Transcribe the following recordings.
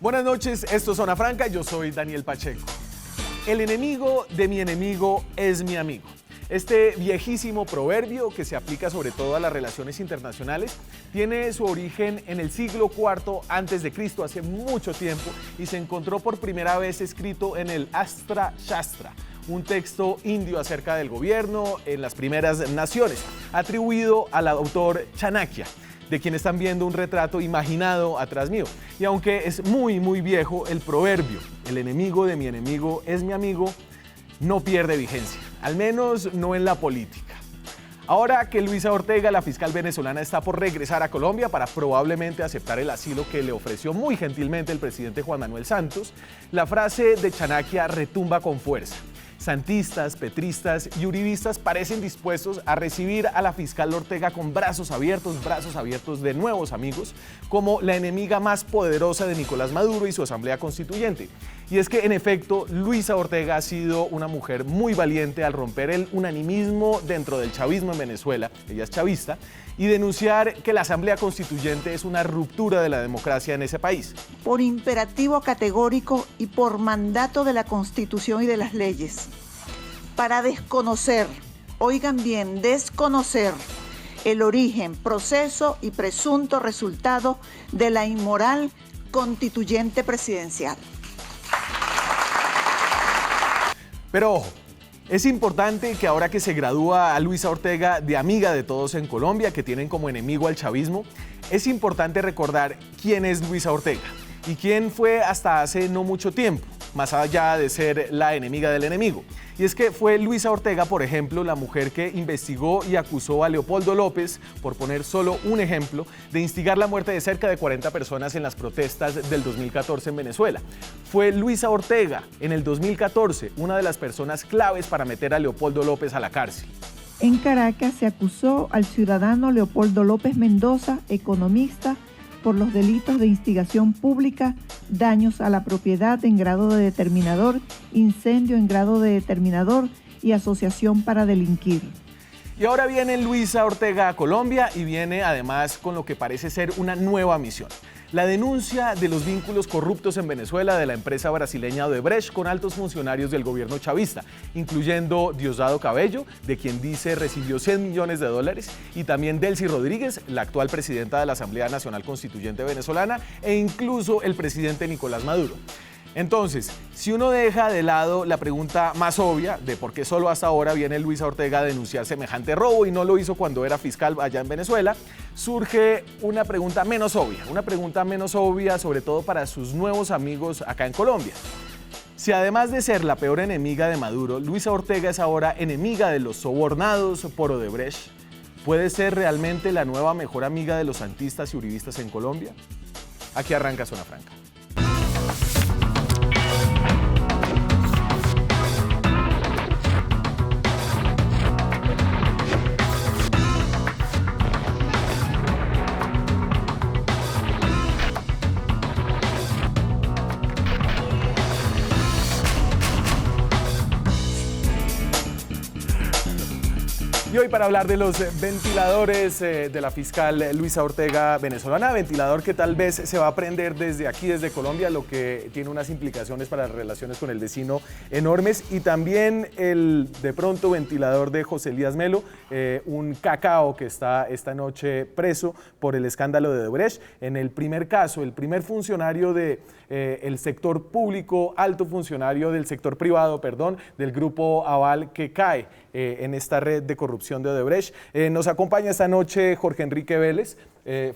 Buenas noches, esto es Zona Franca, yo soy Daniel Pacheco. El enemigo de mi enemigo es mi amigo. Este viejísimo proverbio, que se aplica sobre todo a las relaciones internacionales, tiene su origen en el siglo IV a.C., hace mucho tiempo, y se encontró por primera vez escrito en el Astra Shastra, un texto indio acerca del gobierno en las primeras naciones, atribuido al autor Chanakya, de quien están viendo un retrato imaginado atrás mío. Y aunque es muy viejo, el proverbio, el enemigo de mi enemigo es mi amigo, no pierde vigencia, al menos no en la política. Ahora que Luisa Ortega, la fiscal venezolana, está por regresar a Colombia para probablemente aceptar el asilo que le ofreció muy gentilmente el presidente Juan Manuel Santos, la frase de Chanakya retumba con fuerza. Santistas, petristas y uribistas parecen dispuestos a recibir a la fiscal Ortega con brazos abiertos de nuevos amigos, como la enemiga más poderosa de Nicolás Maduro y su Asamblea Constituyente. Y es que, en efecto, Luisa Ortega ha sido una mujer muy valiente al romper el unanimismo dentro del chavismo en Venezuela, ella es chavista, y denunciar que la Asamblea Constituyente es una ruptura de la democracia en ese país. Por imperativo categórico y por mandato de la Constitución y de las leyes, para desconocer, oigan bien, desconocer el origen, proceso y presunto resultado de la inmoral constituyente presidencial. Pero ojo, es importante que ahora que se gradúa a Luisa Ortega de amiga de todos en Colombia, que tienen como enemigo al chavismo, es importante recordar quién es Luisa Ortega y quién fue hasta hace no mucho tiempo, más allá de ser la enemiga del enemigo. Y es que fue Luisa Ortega, por ejemplo, la mujer que investigó y acusó a Leopoldo López, por poner solo un ejemplo, de instigar la muerte de cerca de 40 personas en las protestas del 2014 en Venezuela. Fue Luisa Ortega, en el 2014, una de las personas claves para meter a Leopoldo López a la cárcel. En Caracas se acusó al ciudadano Leopoldo López Mendoza, economista, por los delitos de instigación pública, daños a la propiedad en grado de determinador, incendio en grado de determinador y asociación para delinquir. Y ahora viene Luisa Ortega a Colombia y viene además con lo que parece ser una nueva misión: la denuncia de los vínculos corruptos en Venezuela de la empresa brasileña Odebrecht con altos funcionarios del gobierno chavista, incluyendo Diosdado Cabello, de quien dice recibió $100 millones, y también Delcy Rodríguez, la actual presidenta de la Asamblea Nacional Constituyente venezolana, e incluso el presidente Nicolás Maduro. Entonces, si uno deja de lado la pregunta más obvia de por qué solo hasta ahora viene Luisa Ortega a denunciar semejante robo y no lo hizo cuando era fiscal allá en Venezuela, surge una pregunta menos obvia sobre todo para sus nuevos amigos acá en Colombia. Si además de ser la peor enemiga de Maduro, Luisa Ortega es ahora enemiga de los sobornados por Odebrecht, ¿puede ser realmente la nueva mejor amiga de los santistas y uribistas en Colombia? Aquí arranca Zona Franca. Y hoy para hablar de los ventiladores de la fiscal Luisa Ortega venezolana, ventilador que tal vez se va a prender desde aquí, desde Colombia, lo que tiene unas implicaciones para las relaciones con el vecino enormes, y también el de pronto ventilador de José Elías Melo, un cacao que está esta noche preso por el escándalo de Odebrecht. En el primer caso, el primer funcionario del sector público, alto funcionario del sector privado, del grupo Aval, que cae en esta red de corrupción de Odebrecht. Nos acompaña esta noche Jorge Enrique Vélez,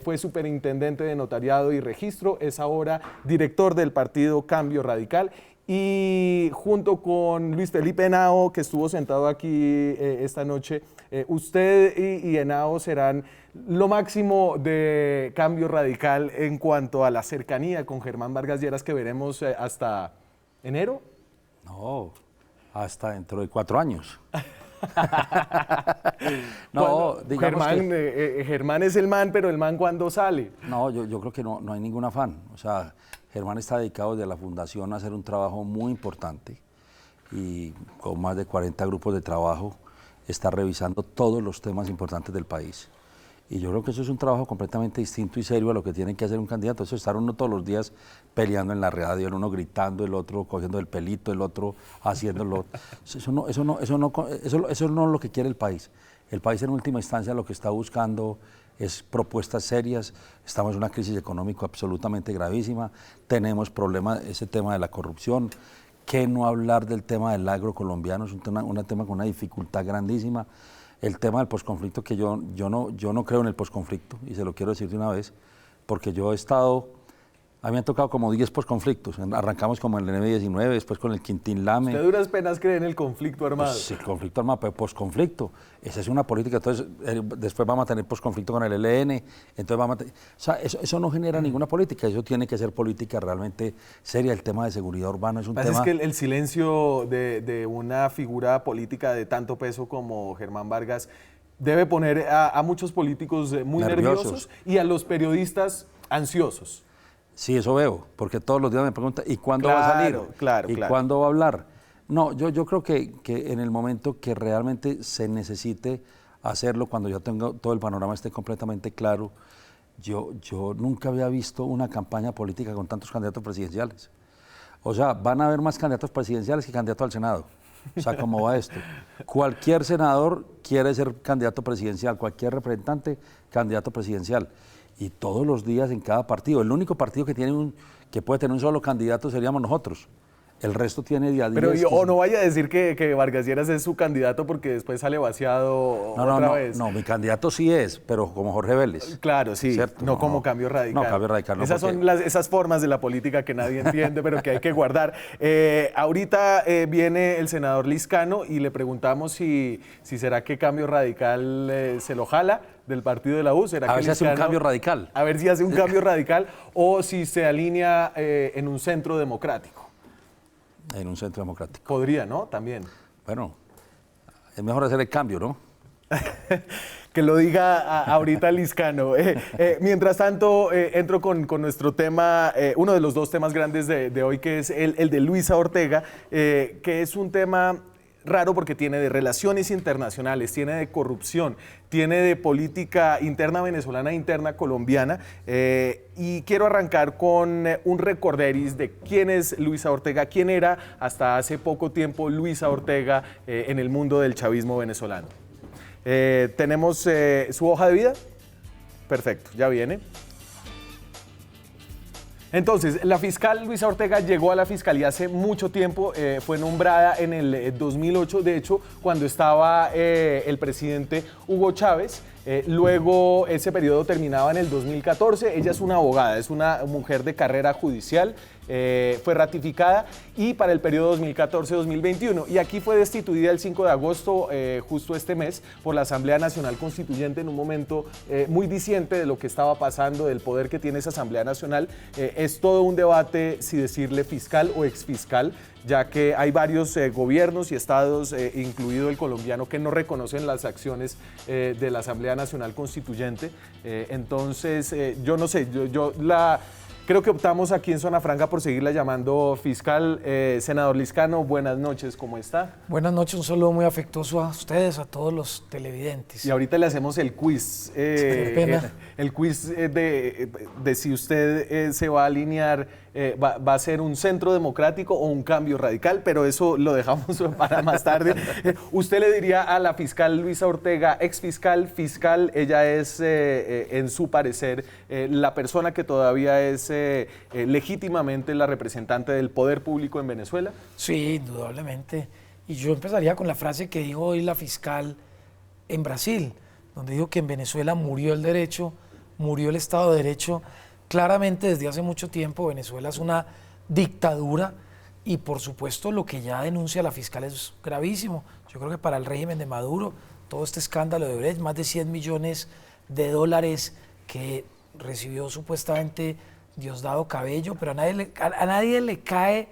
fue superintendente de notariado y registro, es ahora director del partido Cambio Radical, y junto con Luis Felipe Henao, que estuvo sentado aquí esta noche, usted y Henao serán lo máximo de Cambio Radical en cuanto a la cercanía con Germán Vargas Lleras, que veremos hasta enero. No, hasta dentro de 4 años. No, Germán, Germán es el man, pero el man ¿cuándo sale? No, yo creo que no hay ningún afán. O sea, Germán está dedicado desde la fundación a hacer un trabajo muy importante y con más de 40 grupos de trabajo está revisando todos los temas importantes del país. Y yo creo que eso es un trabajo completamente distinto y serio a lo que tiene que hacer un candidato. Eso es estar uno todos los días peleando en la radio, el uno gritando, el otro cogiendo el pelito, el otro haciéndolo. Eso no es lo que quiere el país. El país en última instancia lo que está buscando es propuestas serias. Estamos en una crisis económica absolutamente gravísima. Tenemos problemas, ese tema de la corrupción. ¿Qué no hablar del tema del agro colombiano? Es un tema con una dificultad grandísima. El tema del posconflicto, que yo no creo en el posconflicto, y se lo quiero decir de una vez, porque yo he estado, a mí me han tocado como 10 posconflictos. Arrancamos como en el M-19, después con el Quintín Lame. ¿Usted duras penas cree en el conflicto armado? Pues, sí, conflicto armado, pero posconflicto. Esa es una política. Entonces, después vamos a tener posconflicto con el ELN. Entonces vamos a o sea, eso no genera ninguna política. Eso tiene que ser política realmente seria. El tema de seguridad urbana es un tema... Es que el silencio de una figura política de tanto peso como Germán Vargas debe poner a muchos políticos muy nerviosos y a los periodistas ansiosos. Sí, eso veo, porque todos los días me preguntan, ¿y cuándo va a salir? Claro. ¿Cuándo va a hablar? No, yo creo que en el momento que realmente se necesite hacerlo, cuando yo tengo todo el panorama esté completamente claro, yo nunca había visto una campaña política con tantos candidatos presidenciales. O sea, van a haber más candidatos presidenciales que candidatos al Senado. O sea, ¿cómo va esto? Cualquier senador quiere ser candidato presidencial, cualquier representante, candidato presidencial. Y todos los días en cada partido. El único partido que puede tener un solo candidato seríamos nosotros. El resto tiene día a día. Pero no vaya a decir que Vargas Lleras es su candidato porque después sale vaciado otra vez. No, mi candidato sí es, pero como Jorge Vélez. Claro, sí, ¿cierto? No como Cambio Radical. No, Cambio Radical no. Esas son esas formas de la política que nadie entiende, pero que hay que guardar. Ahorita viene el senador Lizcano y le preguntamos si será que Cambio Radical se lo jala del partido de la U. ¿Será a ver si hace un cambio radical. A ver si hace un cambio radical o si se alinea en un centro democrático. En un centro democrático. Podría, ¿no? También. Bueno, es mejor hacer el cambio, ¿no? Que lo diga ahorita Lizcano. Mientras tanto, entro con nuestro tema, uno de los dos temas grandes de hoy, que es el de Luisa Ortega, que es un tema raro porque tiene de relaciones internacionales, tiene de corrupción, tiene de política interna venezolana, interna colombiana, y quiero arrancar con un recorderis de quién es Luisa Ortega, quién era hasta hace poco tiempo Luisa Ortega en el mundo del chavismo venezolano. ¿Tenemos su hoja de vida? Perfecto, ya viene. Entonces, la fiscal Luisa Ortega llegó a la fiscalía hace mucho tiempo, fue nombrada en el 2008, de hecho, cuando estaba el presidente Hugo Chávez. Luego ese periodo terminaba en el 2014. Ella es una abogada, es una mujer de carrera judicial, fue ratificada y para el periodo 2014-2021. Y aquí fue destituida el 5 de agosto, justo este mes, por la Asamblea Nacional Constituyente en un momento muy diciente de lo que estaba pasando, del poder que tiene esa Asamblea Nacional. Es todo un debate si decirle fiscal o exfiscal, ya que hay varios gobiernos y estados, incluido el colombiano, que no reconocen las acciones de la Asamblea Nacional Constituyente. Entonces, yo no sé, creo que optamos aquí en Zona Franca por seguirla llamando fiscal. Senador Lizcano, buenas noches, ¿cómo está? Buenas noches, un saludo muy afectuoso a ustedes, a todos los televidentes. Y ahorita le hacemos el quiz. El quiz de si usted se va a alinear, va a ser un centro democrático o un cambio radical, pero eso lo dejamos para más tarde. ¿Usted le diría a la fiscal Luisa Ortega, exfiscal, fiscal? Ella es, en su parecer, la persona que todavía es legítimamente la representante del poder público en Venezuela. Sí, indudablemente. Y yo empezaría con la frase que dijo hoy la fiscal en Brasil, donde dijo que en Venezuela murió el derecho, murió el Estado de Derecho. Claramente desde hace mucho tiempo Venezuela es una dictadura y por supuesto lo que ya denuncia la fiscal es gravísimo. Yo creo que para el régimen de Maduro, todo este escándalo de Brecht, más de $100 millones que recibió supuestamente Diosdado Cabello, pero a nadie le cae,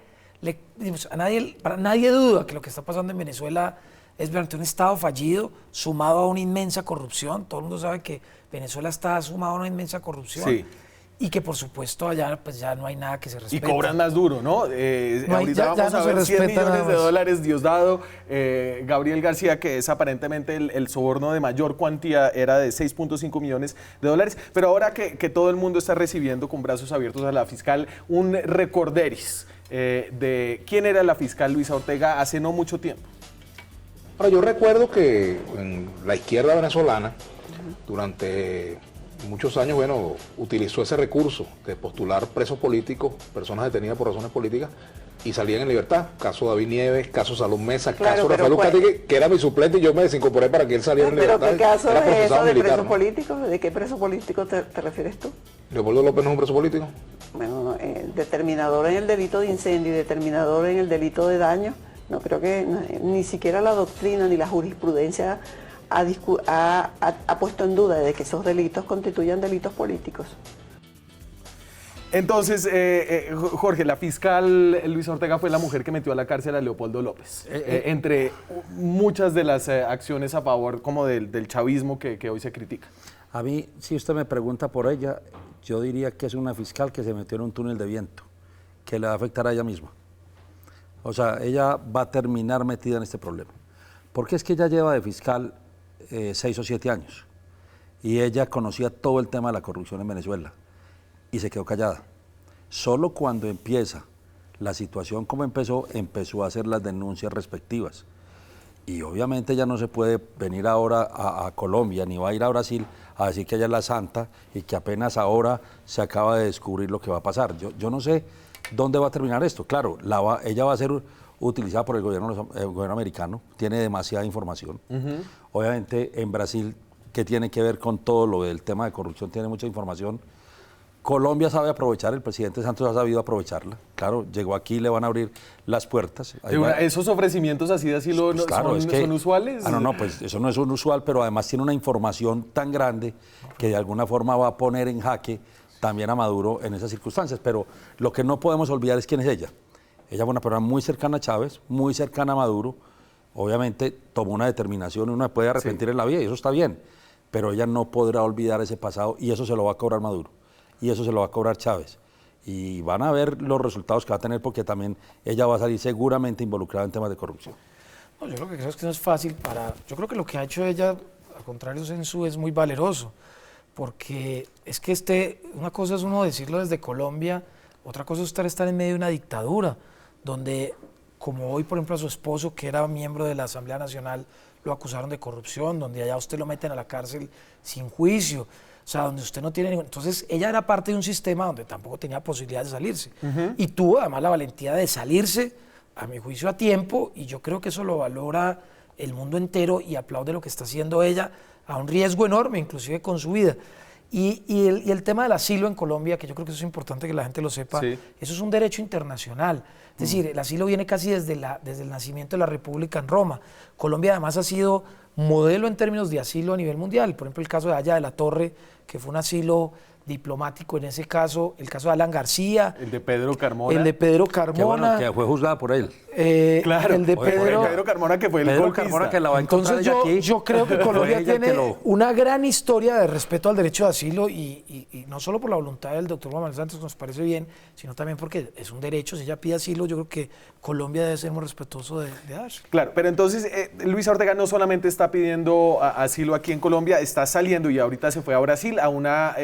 para nadie duda que lo que está pasando en Venezuela es verdaderamente un Estado fallido, sumado a una inmensa corrupción. Todo el mundo sabe que Venezuela está sumado a una inmensa corrupción. Sí. y que por supuesto allá pues ya no hay nada que se respete. Y cobran más duro, ¿no? Ahorita vamos a ver 100 millones de dólares, Diosdado. Gabriel García, que es aparentemente el soborno de mayor cuantía, era de 6.5 millones de dólares. Pero ahora que todo el mundo está recibiendo con brazos abiertos a la fiscal, un recorderis de quién era la fiscal Luisa Ortega hace no mucho tiempo. Ahora, yo recuerdo que en la izquierda venezolana, durante muchos años, bueno, utilizó ese recurso de postular presos políticos, personas detenidas por razones políticas, y salían en libertad. Caso David Nieves, caso Salón Mesa, caso Rafael Uzcategui, que era mi suplente, y yo me desincorporé para que él saliera en libertad. ¿Pero qué caso era es eso de militar, preso ¿no? político? ¿De qué preso político te refieres tú? Leopoldo López no es un preso político. Bueno, determinador en el delito de incendio y determinador en el delito de daño. No creo que ni siquiera la doctrina ni la jurisprudencia ha puesto en duda de que esos delitos constituyan delitos políticos. Entonces, Jorge, la fiscal Luisa Ortega fue la mujer que metió a la cárcel a Leopoldo López, entre muchas de las acciones a favor como del chavismo que hoy se critica. A mí, si usted me pregunta por ella, yo diría que es una fiscal que se metió en un túnel de viento, que le va a afectar a ella misma. O sea, ella va a terminar metida en este problema. Porque es que ella lleva de fiscal 6 o 7 años y ella conocía todo el tema de la corrupción en Venezuela y se quedó callada. Solo cuando empieza la situación como empezó a hacer las denuncias respectivas. Y obviamente ella no se puede venir ahora a Colombia ni va a ir a Brasil a decir que ella es la santa y que apenas ahora se acaba de descubrir lo que va a pasar. Yo no sé dónde va a terminar esto. Claro, ella va a ser utilizada por el gobierno americano, tiene demasiada información. Obviamente en Brasil, que tiene que ver con todo lo del tema de corrupción, tiene mucha información. Colombia sabe aprovechar, el presidente Santos ha sabido aprovecharla. Claro, llegó aquí, le van a abrir las puertas. ¿Esos ofrecimientos así de asilo pues claro, son usuales? No, pues eso no es unusual, pero además tiene una información tan grande que de alguna forma va a poner en jaque también a Maduro en esas circunstancias. Pero lo que no podemos olvidar es quién es ella. Ella fue una persona muy cercana a Chávez, muy cercana a Maduro. Obviamente tomó una determinación, uno puede arrepentir en la vida y eso está bien, pero ella no podrá olvidar ese pasado y eso se lo va a cobrar Maduro y eso se lo va a cobrar Chávez. Y van a ver los resultados que va a tener porque también ella va a salir seguramente involucrada en temas de corrupción. No, yo lo que creo es que no es fácil yo creo que lo que ha hecho ella, al contrario Sensu, es muy valeroso, porque es que una cosa es uno decirlo desde Colombia, otra cosa es estar en medio de una dictadura, donde, como hoy, por ejemplo, a su esposo, que era miembro de la Asamblea Nacional, lo acusaron de corrupción, donde allá usted lo meten a la cárcel sin juicio, o sea, donde usted no tiene ningún... Entonces, ella era parte de un sistema donde tampoco tenía posibilidad de salirse. Y tuvo, además, la valentía de salirse, a mi juicio, a tiempo, y yo creo que eso lo valora el mundo entero y aplaude lo que está haciendo ella a un riesgo enorme, inclusive con su vida. Y el tema del asilo en Colombia, que yo creo que eso es importante que la gente lo sepa, eso es un derecho internacional. Es decir, el asilo viene casi desde el nacimiento de la República en Roma. Colombia además ha sido modelo en términos de asilo a nivel mundial. Por ejemplo, el caso de Haya de la Torre, que fue un asilo diplomático en ese caso, el caso de Alan García. El de Pedro Carmona. El de Pedro Carmona. Que bueno, que fue juzgada por él. Claro, el de Pedro Carmona, que fue el golpista. Carmona, que la va a encontrar Entonces aquí. yo creo que Colombia tiene una gran historia de respeto al derecho de asilo y no solo por la voluntad del doctor Juan Manuel Santos, que nos parece bien, sino también porque es un derecho. Si ella pide asilo, yo creo que Colombia debe ser muy respetuoso de darse. Claro, pero entonces Luisa Ortega no solamente está pidiendo asilo aquí en Colombia, está saliendo y ahorita se fue a Brasil a una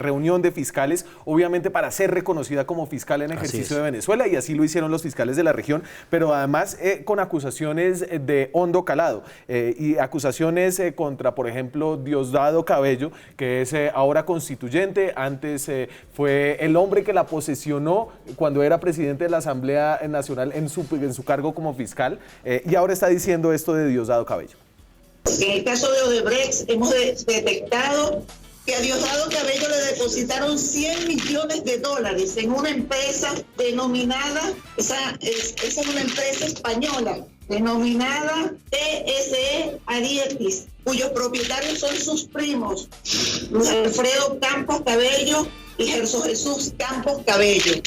reunión de fiscales, obviamente para ser reconocida como fiscal en ejercicio de Venezuela, y así lo hicieron los fiscales de la región, pero además con acusaciones de hondo calado y acusaciones contra, por ejemplo, Diosdado Cabello, que es ahora constituyente, antes fue el hombre que la posesionó cuando era presidente de la Asamblea Nacional en su cargo como fiscal, y ahora está diciendo esto de Diosdado Cabello. En el caso de Odebrecht hemos detectado que a Diosdado Cabello le depositaron $100 millones en una empresa denominada, esa es una empresa española, denominada TSE Arietis, cuyos propietarios son sus primos, Luis Alfredo Campos Cabello y Gerson Jesús Campos Cabello.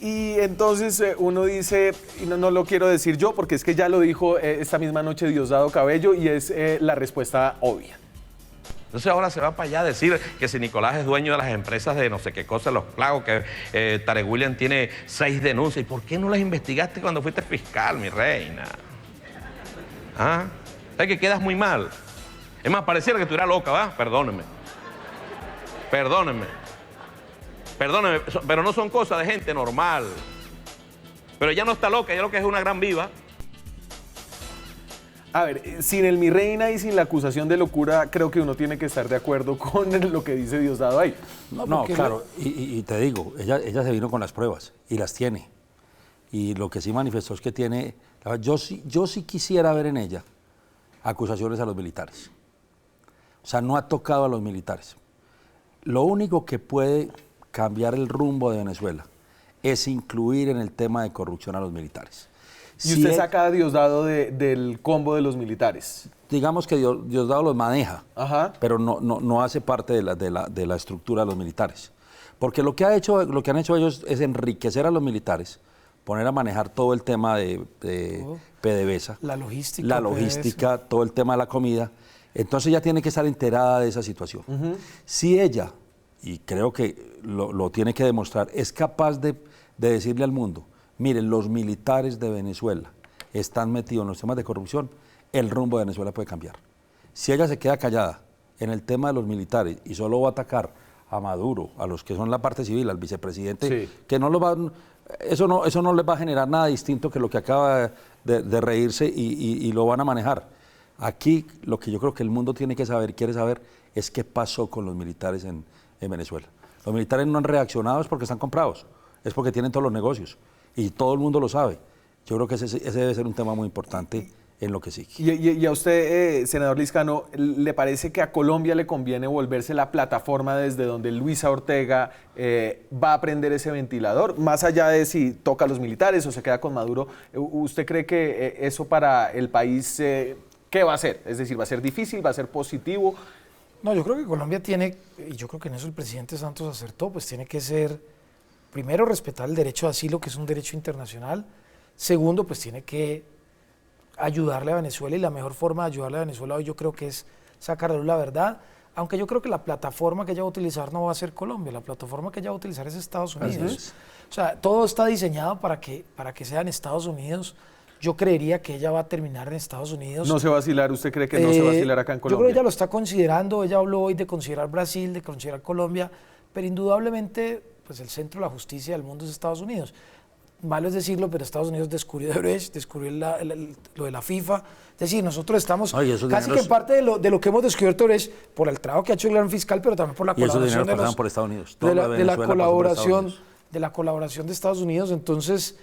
Y entonces uno dice, y no lo quiero decir yo, porque es que ya lo dijo esta misma noche Diosdado Cabello, y es la respuesta obvia. Entonces ahora se va para allá a decir que si Nicolás es dueño de las empresas de no sé qué cosa, los plagos, que Tarek William tiene 6 denuncias. ¿Y por qué no las investigaste cuando fuiste fiscal, mi reina? ¿Ah? ¿Sabes que quedas muy mal? Es más, pareciera que estuviera loca, ¿va? Perdónenme. Perdónenme. Perdónenme, pero no son cosas de gente normal. Pero ella no está loca, ella lo que es una gran viva. A ver, sin el mi reina y sin la acusación de locura, creo que uno tiene que estar de acuerdo con lo que dice Diosdado ahí. No, claro, y te digo, ella se vino con las pruebas y las tiene. Y lo que sí manifestó es que tiene, yo sí quisiera ver en ella acusaciones a los militares. O sea, no ha tocado a los militares. Lo único que puede cambiar el rumbo de Venezuela es incluir en el tema de corrupción a los militares. Y usted saca a Diosdado del combo de los militares. Digamos que Diosdado los maneja, Ajá. pero no hace parte de la estructura de los militares. Porque lo que han hecho ellos es enriquecer a los militares, poner a manejar todo el tema de PDVSA, la logística, todo el tema de la comida. Entonces ella tiene que estar enterada de esa situación. Si ella, y creo que lo tiene que demostrar, es capaz de decirle al mundo, miren, los militares de Venezuela están metidos en los temas de corrupción, el rumbo de Venezuela puede cambiar. Si ella se queda callada en el tema de los militares y solo va a atacar a Maduro, a los que son la parte civil, al vicepresidente, sí, que no lo van, eso no les va a generar nada distinto que lo que acaba de reírse y lo van a manejar. Aquí lo que yo creo que el mundo tiene que saber, quiere saber, es qué pasó con los militares en Venezuela. Los militares no han reaccionado es porque están comprados, es porque tienen todos los negocios. Y todo el mundo lo sabe. Yo creo que ese debe ser un tema muy importante en lo que sigue. ¿Y a usted, senador Lizcano, le parece que a Colombia le conviene volverse la plataforma desde donde Luisa Ortega va a prender ese ventilador? Más allá de si toca a los militares o se queda con Maduro, ¿usted cree que eso para el país, qué va a ser? Es decir, ¿va a ser difícil, va a ser positivo? No, yo creo que Colombia tiene, y yo creo que en eso el presidente Santos acertó, pues tiene que ser... Primero, respetar el derecho de asilo, que es un derecho internacional. Segundo, pues tiene que ayudarle a Venezuela, y la mejor forma de ayudarle a Venezuela hoy yo creo que es sacarle la verdad, aunque yo creo que la plataforma que ella va a utilizar no va a ser Colombia, la plataforma que ella va a utilizar es Estados Unidos. O sea, todo está diseñado para que sea en Estados Unidos. Yo creería que ella va a terminar en Estados Unidos. ¿No se va a vacilar? ¿Usted cree que no se va a vacilar acá en Colombia? Yo creo que ella lo está considerando, ella habló hoy de considerar Brasil, de considerar Colombia, pero indudablemente... pues el centro de la justicia del mundo es Estados Unidos. Malo es decirlo, pero Estados Unidos descubrió Odebrecht, descubrió lo de la FIFA. Es decir, nosotros estamos casi que en parte de lo que hemos descubierto Odebrecht por el trabajo que ha hecho el gran fiscal, pero también por la colaboración de la colaboración de Estados Unidos. Entonces,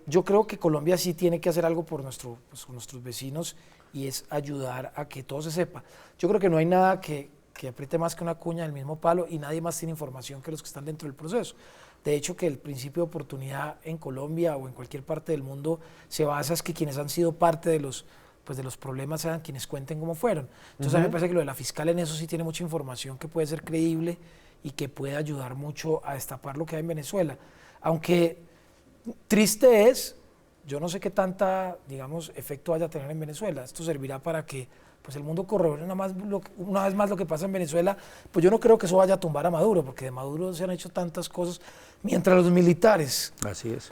yo creo que Colombia sí tiene que hacer algo por nuestros vecinos, y es ayudar a que todo se sepa. Yo creo que no hay nada que apriete más que una cuña del mismo palo, y nadie más tiene información que los que están dentro del proceso. De hecho, que el principio de oportunidad en Colombia o en cualquier parte del mundo se basa en que quienes han sido parte de los problemas sean quienes cuenten cómo fueron. Entonces, a mí me parece que lo de la fiscal en eso sí tiene mucha información que puede ser creíble y que puede ayudar mucho a destapar lo que hay en Venezuela. Aunque triste es, yo no sé qué tanta, digamos, efecto vaya a tener en Venezuela. Esto servirá para que pues el mundo corrobore una vez más lo que pasa en Venezuela. Pues yo no creo que eso vaya a tumbar a Maduro, porque de Maduro se han hecho tantas cosas. Mientras los militares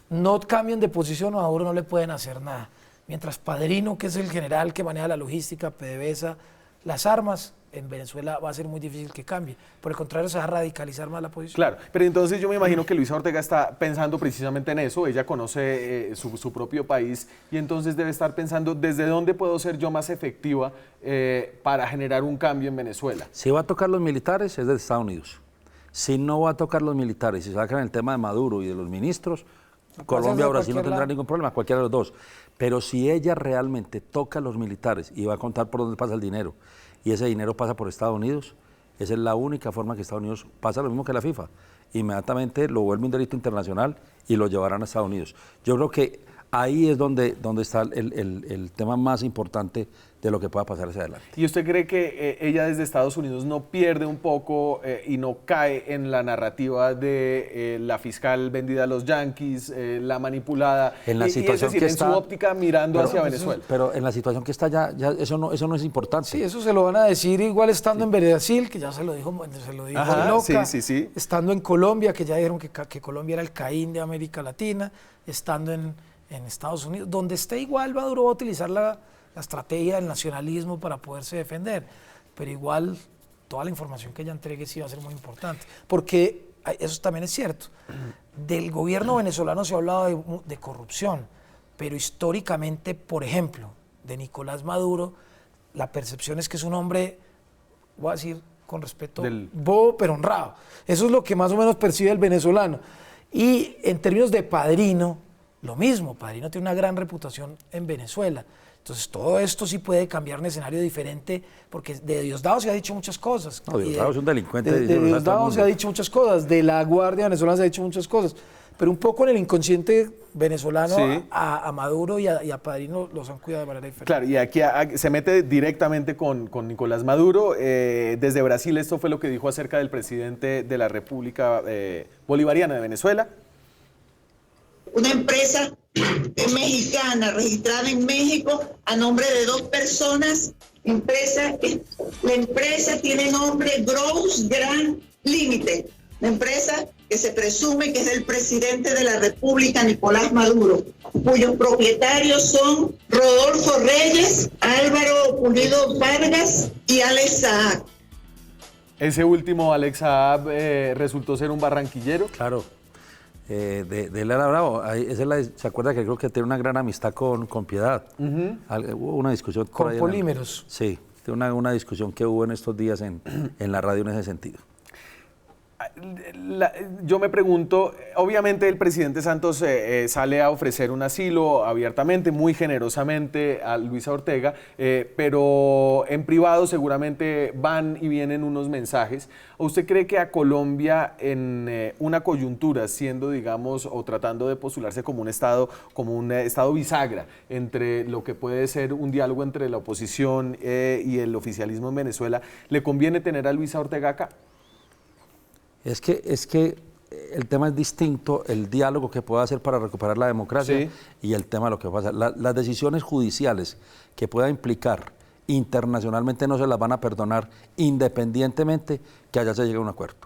no cambien de posición, a Maduro no le pueden hacer nada. Mientras Padrino, que es el general que maneja la logística, PDVSA, las armas, en Venezuela va a ser muy difícil que cambie. Por el contrario, se va a radicalizar más la posición. Claro, pero entonces yo me imagino que Luisa Ortega está pensando precisamente en eso. Ella conoce su propio país, y entonces debe estar pensando desde dónde puedo ser yo más efectiva para generar un cambio en Venezuela. Si va a tocar los militares, es de Estados Unidos. Si no va a tocar los militares, si sacan el tema de Maduro y de los ministros, Colombia o Brasil no tendrá ningún problema, cualquiera de los dos. Pero si ella realmente toca a los militares y va a contar por dónde pasa el dinero, y ese dinero pasa por Estados Unidos, esa es la única forma que Estados Unidos pasa lo mismo que la FIFA. Inmediatamente lo vuelve un delito internacional y lo llevarán a Estados Unidos. Yo creo que ahí es donde está el tema más importante de lo que pueda pasar hacia adelante. ¿Y usted cree que ella desde Estados Unidos no pierde un poco y no cae en la narrativa de la fiscal vendida a los yanquis, la manipulada, en la situación en su óptica mirando hacia Venezuela? Pero en la situación que está ya eso no es importante. Sí, eso se lo van a decir igual estando en Brasil, que ya se lo dijo Loca, sí. Estando en Colombia, que ya dijeron que Colombia era el Caín de América Latina, estando en Estados Unidos, donde esté igual Maduro va a utilizar la estrategia del nacionalismo para poderse defender, pero igual toda la información que ella entregue sí va a ser muy importante, porque eso también es cierto. Del gobierno venezolano se ha hablado de corrupción, pero históricamente, por ejemplo, de Nicolás Maduro, la percepción es que es un hombre, voy a decir con respeto, bobo pero honrado. Eso es lo que más o menos percibe el venezolano. Y en términos de Padrino, lo mismo. Padrino tiene una gran reputación en Venezuela. Entonces todo esto sí puede cambiar un escenario diferente, porque de Diosdado se ha dicho muchas cosas. No, Diosdado es un delincuente. De Diosdado se ha dicho muchas cosas, de la Guardia Venezolana se ha dicho muchas cosas, pero un poco en el inconsciente venezolano a Maduro y a Padrino los han cuidado de manera diferente. Claro, y aquí se mete directamente con Nicolás Maduro. Desde Brasil esto fue lo que dijo acerca del presidente de la República Bolivariana de Venezuela. Una empresa mexicana registrada en México a nombre de 2 personas. La empresa tiene nombre Gross Grand Limited, la empresa que se presume que es del presidente de la República, Nicolás Maduro, cuyos propietarios son Rodolfo Reyes, Álvaro Pulido Vargas y Alex Saab. Ese último, Alex Saab, resultó ser un barranquillero. Claro. De él era bravo. ¿Se acuerda que creo que tiene una gran amistad con Piedad? Hubo una discusión con Polímeros. Sí, una discusión que hubo en estos días en la radio en ese sentido. Yo me pregunto, obviamente el presidente Santos sale a ofrecer un asilo abiertamente, muy generosamente a Luisa Ortega, pero en privado seguramente van y vienen unos mensajes. ¿Usted cree que a Colombia en una coyuntura, siendo, digamos, o tratando de postularse como un estado bisagra entre lo que puede ser un diálogo entre la oposición y el oficialismo en Venezuela, le conviene tener a Luisa Ortega acá? Es que el tema es distinto, el diálogo que pueda hacer para recuperar la democracia y el tema de lo que pasa. Las decisiones judiciales que pueda implicar internacionalmente no se las van a perdonar independientemente que allá se llegue a un acuerdo.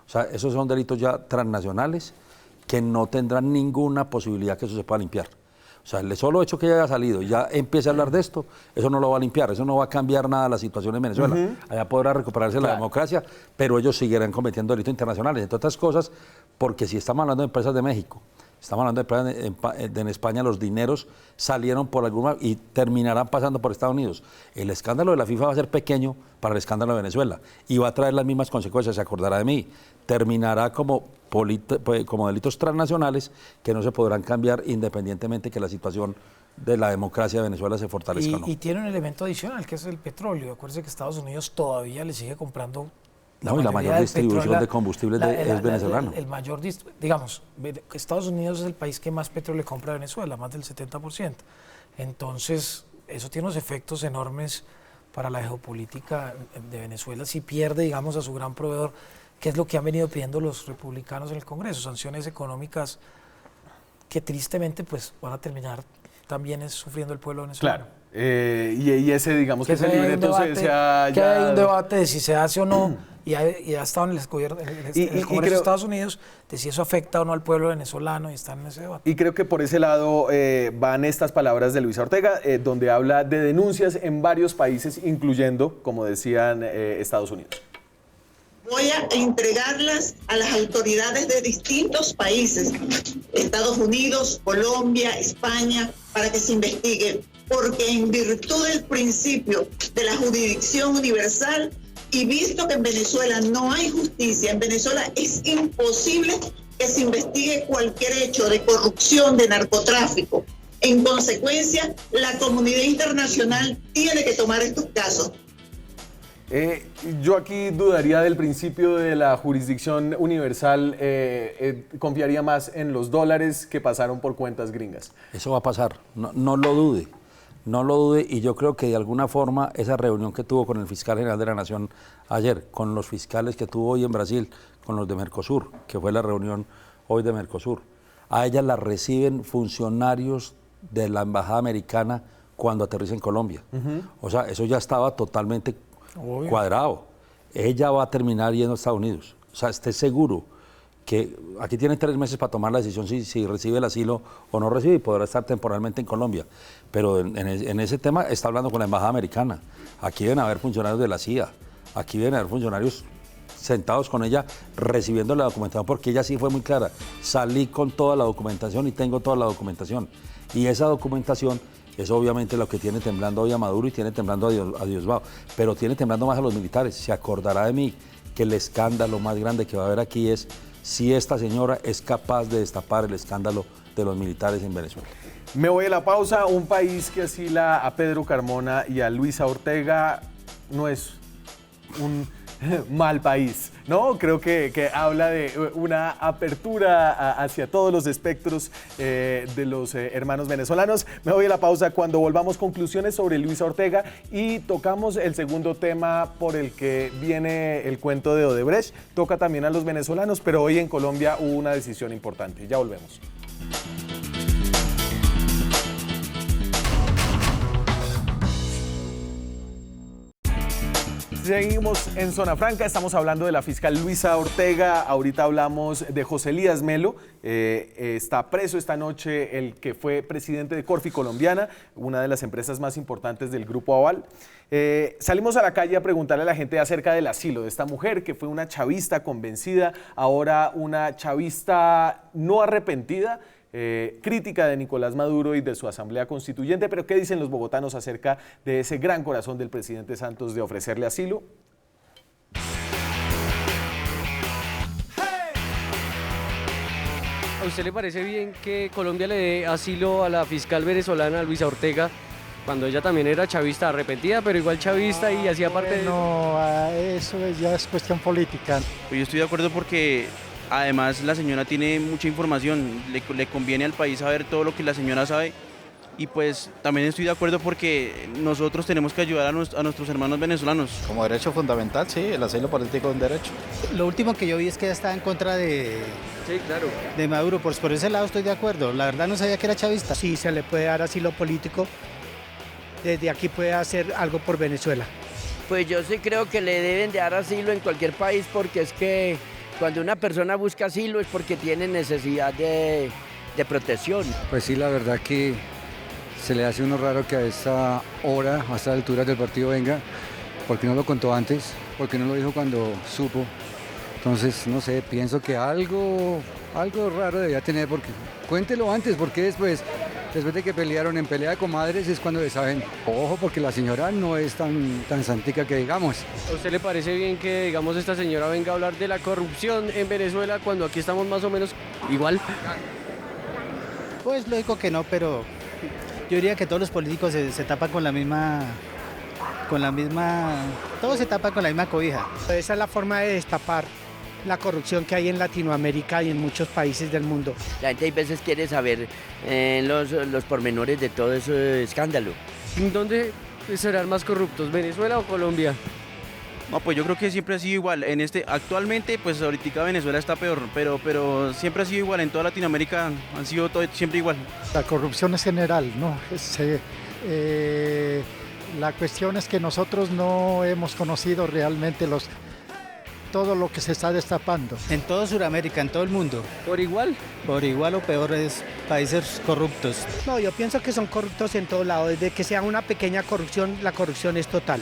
O sea, esos son delitos ya transnacionales que no tendrán ninguna posibilidad que eso se pueda limpiar. O sea, el solo hecho que ella haya salido y ya empiece a hablar de esto, eso no lo va a limpiar, eso no va a cambiar nada la situación en Venezuela. Allá podrá recuperarse la democracia, pero ellos seguirán cometiendo delitos internacionales, entre otras cosas, porque si estamos hablando de empresas de México, estamos hablando de empresas en España, los dineros salieron por alguna y terminarán pasando por Estados Unidos. El escándalo de la FIFA va a ser pequeño para el escándalo de Venezuela y va a traer las mismas consecuencias, se acordará de mí. Terminará como delitos transnacionales que no se podrán cambiar independientemente que la situación de la democracia de Venezuela se fortalezca o no. Y tiene un elemento adicional que es el petróleo. Acuérdense que Estados Unidos todavía le sigue comprando y la mayor distribución de combustibles es venezolano. El mayor, digamos, Estados Unidos es el país que más petróleo le compra a Venezuela, más del 70%. Entonces, eso tiene unos efectos enormes para la geopolítica de Venezuela si pierde, digamos, a su gran proveedor, que es lo que han venido pidiendo los republicanos en el Congreso, sanciones económicas que tristemente pues van a terminar también sufriendo el pueblo venezolano. Claro. Y ese, digamos, que ese libreto se ha... Que hay un debate de si se hace o no, y ha estado en el Congreso de Estados Unidos, de si eso afecta o no al pueblo venezolano, y están en ese debate. Y creo que por ese lado van estas palabras de Luisa Ortega, donde habla de denuncias en varios países, incluyendo, como decían, Estados Unidos. Voy a entregarlas a las autoridades de distintos países, Estados Unidos, Colombia, España, para que se investigue, porque en virtud del principio de la jurisdicción universal y visto que en Venezuela no hay justicia, en Venezuela es imposible que se investigue cualquier hecho de corrupción, de narcotráfico. En consecuencia, la comunidad internacional tiene que tomar estos casos. Yo aquí dudaría del principio de la jurisdicción universal, confiaría más en los dólares que pasaron por cuentas gringas. Eso va a pasar, no lo dude, no lo dude, y yo creo que de alguna forma esa reunión que tuvo con el fiscal general de la Nación ayer, con los fiscales que tuvo hoy en Brasil, con los de Mercosur, que fue la reunión hoy de Mercosur, a ella la reciben funcionarios de la embajada americana cuando aterriza en Colombia. O sea, eso ya estaba totalmente cuadrado. Ella va a terminar yendo a Estados Unidos. O sea, esté seguro que aquí tiene 3 meses para tomar la decisión si recibe el asilo o no recibe, y podrá estar temporalmente en Colombia. Pero en ese tema está hablando con la embajada americana. Aquí deben haber funcionarios de la CIA, aquí deben haber funcionarios sentados con ella recibiendo la documentación, porque ella sí fue muy clara. Salí con toda la documentación y tengo toda la documentación. Y esa documentación es obviamente lo que tiene temblando hoy a Maduro y tiene temblando a Diosdado, pero tiene temblando más a los militares. Se acordará de mí que el escándalo más grande que va a haber aquí es si esta señora es capaz de destapar el escándalo de los militares en Venezuela. Me voy a la pausa. Un país que asila a Pedro Carmona y a Luisa Ortega no es un mal país, ¿no? Creo que habla de una apertura hacia todos los espectros de los hermanos venezolanos. Me voy a la pausa. Cuando volvamos, conclusiones sobre Luisa Ortega y tocamos el segundo tema por el que viene el cuento de Odebrecht. Toca también a los venezolanos, pero hoy en Colombia hubo una decisión importante. Ya volvemos. Seguimos en Zona Franca, estamos hablando de la fiscal Luisa Ortega, ahorita hablamos de José Elías Melo, está preso esta noche el que fue presidente de Corfi Colombiana, una de las empresas más importantes del Grupo Aval. Salimos a la calle a preguntarle a la gente acerca del asilo de esta mujer que fue una chavista convencida, ahora una chavista no arrepentida, crítica de Nicolás Maduro y de su asamblea constituyente, pero ¿qué dicen los bogotanos acerca de ese gran corazón del presidente Santos de ofrecerle asilo? ¿A usted le parece bien que Colombia le dé asilo a la fiscal venezolana Luisa Ortega, cuando ella también era chavista, arrepentida, pero igual chavista y hacía parte de... No, eso ya es cuestión política. Pues yo estoy de acuerdo porque además la señora tiene mucha información, le conviene al país saber todo lo que la señora sabe, y pues también estoy de acuerdo porque nosotros tenemos que ayudar a nuestros hermanos venezolanos. Como derecho fundamental, sí, el asilo político es un derecho. Lo último que yo vi es que ella estaba en contra de Maduro, pues por ese lado estoy de acuerdo. La verdad no sabía que era chavista. Sí, se le puede dar asilo político, desde aquí puede hacer algo por Venezuela. Pues yo sí creo que le deben de dar asilo en cualquier país, porque es que cuando una persona busca asilo es porque tiene necesidad de protección. Pues sí, la verdad que se le hace uno raro que a esta hora, a esta altura del partido venga, porque no lo contó antes, porque no lo dijo cuando supo. Entonces, no sé, pienso que algo raro debía tener, porque cuéntelo antes, porque después de que pelearon en pelea de comadres es cuando le saben, ojo, porque la señora no es tan santica que digamos. ¿A usted le parece bien que, digamos, esta señora venga a hablar de la corrupción en Venezuela cuando aquí estamos más o menos igual? Pues lógico que no, pero yo diría que todos los políticos se tapan con la misma, todos se tapan con la misma cobija. Esa es la forma de destapar la corrupción que hay en Latinoamérica y en muchos países del mundo. La gente a veces quiere saber los pormenores de todo ese escándalo. ¿Dónde serán más corruptos, Venezuela o Colombia? No, pues yo creo que siempre ha sido igual. Actualmente, pues ahorita Venezuela está peor, pero siempre ha sido igual. En toda Latinoamérica han sido siempre igual. La corrupción es general, ¿no? La cuestión es que nosotros no hemos conocido realmente todo lo que se está destapando. En toda Sudamérica, en todo el mundo. ¿Por igual? Por igual o peor es países corruptos. No, yo pienso que son corruptos en todo lado. Desde que sea una pequeña corrupción, la corrupción es total.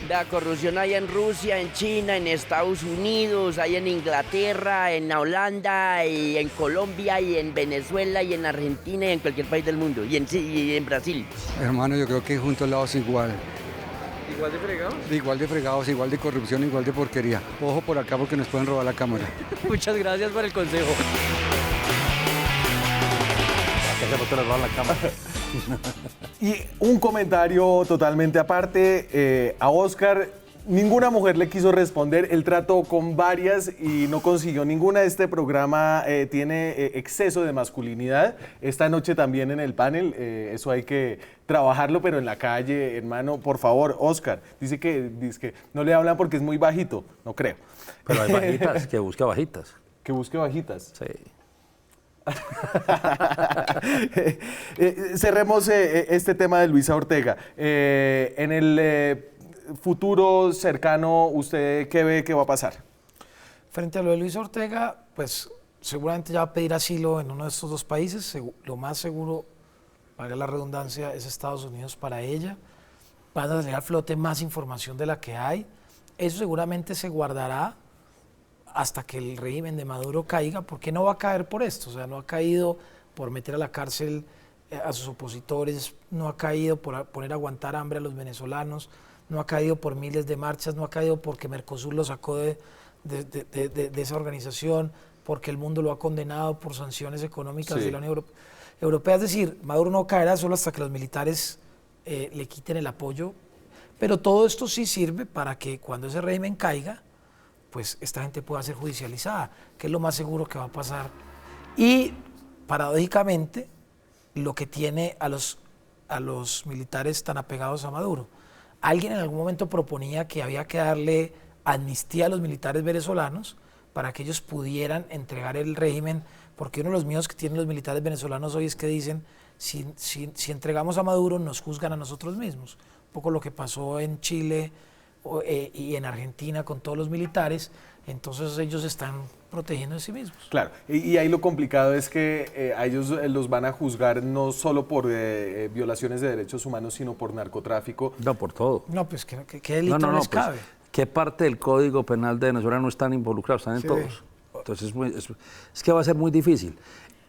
La corrupción hay en Rusia, en China, en Estados Unidos, hay en Inglaterra, en Holanda, y en Colombia, y en Venezuela, y en Argentina, y en cualquier país del mundo, y en Brasil. Hermano, yo creo que juntos lados igual. ¿Igual de fregados? Igual de fregados, igual de corrupción, igual de porquería. Ojo por acá porque nos pueden robar la cámara. Muchas gracias por el consejo. Acá se puede robar la cámara. Y un comentario totalmente aparte, a Oscar Ninguna mujer le quiso responder, él trató con varias y no consiguió ninguna. Este programa tiene exceso de masculinidad. Esta noche también en el panel, eso hay que trabajarlo, pero en la calle, hermano, por favor, Oscar, dice que no le hablan porque es muy bajito, no creo. Pero hay bajitas, que busque bajitas. Que busque bajitas. Sí. Cerremos este tema de Luisa Ortega. En el futuro cercano, ¿usted qué ve que va a pasar? Frente a lo de Luisa Ortega, pues seguramente ya va a pedir asilo en uno de estos dos países. Lo más seguro, valga la redundancia, es Estados Unidos para ella. Van a salir al flote más información de la que hay. Eso seguramente se guardará hasta que el régimen de Maduro caiga, porque no va a caer por esto. O sea, no ha caído por meter a la cárcel a sus opositores, no ha caído por poner a aguantar hambre a los venezolanos, no ha caído por miles de marchas, no ha caído porque Mercosur lo sacó de esa organización, porque el mundo lo ha condenado por sanciones económicas de la Unión Europea. Es decir, Maduro no caerá solo hasta que los militares le quiten el apoyo, pero todo esto sí sirve para que cuando ese régimen caiga, pues esta gente pueda ser judicializada, que es lo más seguro que va a pasar. Y paradójicamente, lo que tiene a los militares tan apegados a Maduro. Alguien en algún momento proponía que había que darle amnistía a los militares venezolanos para que ellos pudieran entregar el régimen, porque uno de los miedos que tienen los militares venezolanos hoy es que dicen, si entregamos a Maduro nos juzgan a nosotros mismos. Un poco lo que pasó en Chile y en Argentina con todos los militares, entonces ellos están protegiendo de sí mismos. Claro, y ahí lo complicado es que a ellos los van a juzgar no solo por violaciones de derechos humanos, sino por narcotráfico. No, por todo. No, pues ¿qué delito les cabe? Pues, ¿qué parte del Código Penal de Venezuela no están involucrados? Están en todos. Entonces es que va a ser muy difícil.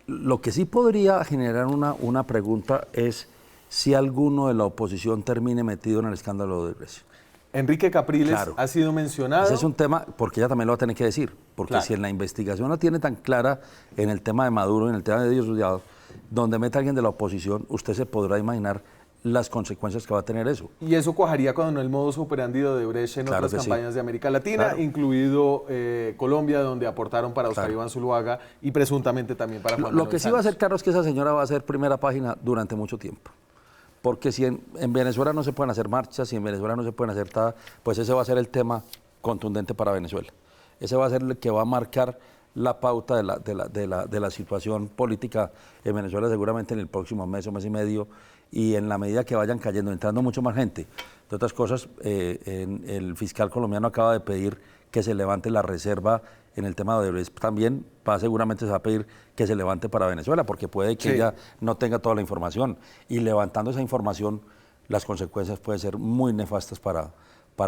Lo que sí podría generar una pregunta es si alguno de la oposición termine metido en el escándalo de Odebrecht. Enrique Capriles ha sido mencionado. Ese es un tema, porque ella también lo va a tener que decir, porque si en la investigación no tiene tan clara en el tema de Maduro, en el tema de Diosdado, donde meta alguien de la oposición, usted se podrá imaginar las consecuencias que va a tener eso. Y eso cuajaría con el modus operandi de Odebrecht en otras campañas de América Latina, incluido Colombia, donde aportaron para Oscar Iván Zuluaga y presuntamente también para Juan Manuel Lo que sí Santos. va a ser claro es que esa señora va a ser primera página durante mucho tiempo. Porque si en Venezuela no se pueden hacer marchas, si en Venezuela no se pueden hacer nada, pues ese va a ser el tema contundente para Venezuela. Ese va a ser el que va a marcar la pauta de la situación política en Venezuela seguramente en el próximo mes o mes y medio, y en la medida que vayan cayendo, entrando mucho más gente. De otras cosas, el fiscal colombiano acaba de pedir que se levante la reserva en el tema de Odebrecht. También seguramente se va a pedir que se levante para Venezuela, porque puede que ella no tenga toda la información. Y levantando esa información, las consecuencias pueden ser muy nefastas para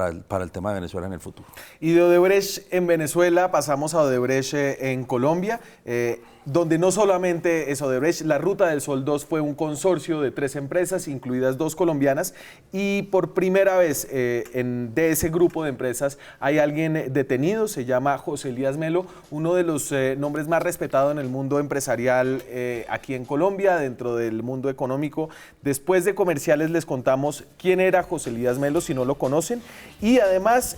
el tema de Venezuela en el futuro. Y de Odebrecht en Venezuela pasamos a Odebrecht en Colombia, donde no solamente es Odebrecht, la Ruta del Sol 2 fue un consorcio de 3 empresas, incluidas 2 colombianas, y por primera vez de ese grupo de empresas hay alguien detenido, se llama José Elías Melo, uno de los nombres más respetados en el mundo empresarial aquí en Colombia, dentro del mundo económico. Después de comerciales les contamos quién era José Elías Melo, si no lo conocen, y además